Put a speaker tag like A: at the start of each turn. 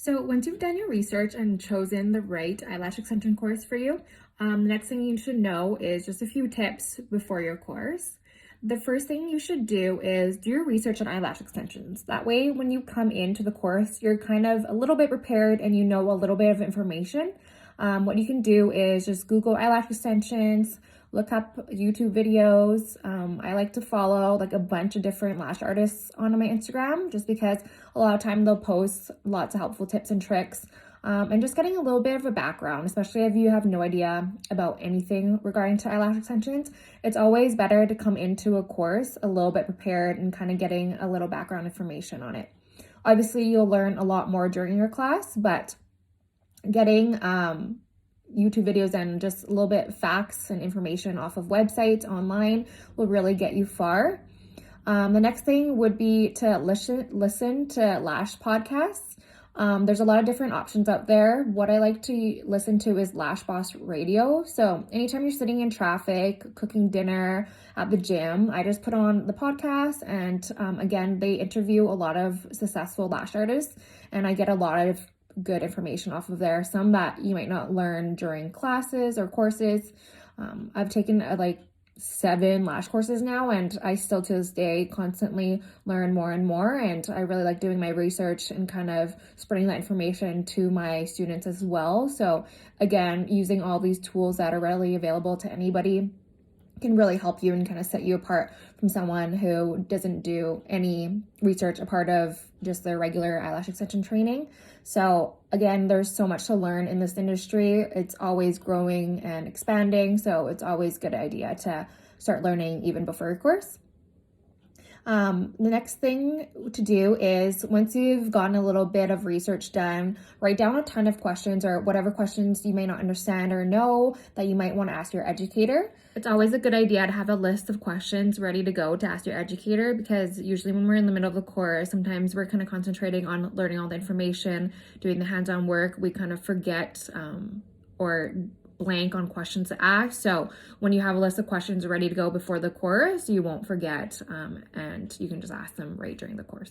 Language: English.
A: So once you've done your research and chosen the right eyelash extension course for you, the next thing you should know is just a few tips before your course. The first thing you should do is do your research on eyelash extensions. That way, when you come into the course, you're kind of a little bit prepared and you know a little bit of information. What you can do is just Google eyelash extensions, look up YouTube videos. I like to follow like a bunch of different lash artists on my Instagram just because a lot of time they'll post lots of helpful tips and tricks. And just getting a little bit of a background, especially if you have no idea about anything regarding to eyelash extensions. It's always better to come into a course a little bit prepared and kind of getting a little background information on it. Obviously, you'll learn a lot more during your class, but getting YouTube videos and just a little bit facts and information off of websites online will really get you far. The next thing would be to listen to Lash podcasts. There's a lot of different options out there. What I like to listen to is Lash Boss Radio. So anytime you're sitting in traffic, cooking dinner, at the gym, I just put on the podcast, and again, they interview a lot of successful lash artists, and I get a lot of good information off of there. Some that you might not learn during classes or courses. I've taken like 7 lash courses now, and I still to this day constantly learn more and more, and I really like doing my research and kind of spreading that information to my students as well. So again, using all these tools that are readily available to anybody can really help you and kind of set you apart from someone who doesn't do any research a part of just their regular eyelash extension training. So again, there's so much to learn in this industry. It's always growing and expanding, so it's always a good idea to start learning even before your course. The next thing to do is once you've gotten a little bit of research done, write down a ton of questions or whatever questions you may not understand or know that you might want to ask your educator. It's always a good idea to have a list of questions ready to go to ask your educator, because usually when we're in the middle of the course, sometimes we're kind of concentrating on learning all the information, doing the hands-on work. We kind of forget or blank on questions to ask. So when you have a list of questions ready to go before the course, you won't forget, and you can just ask them right during the course.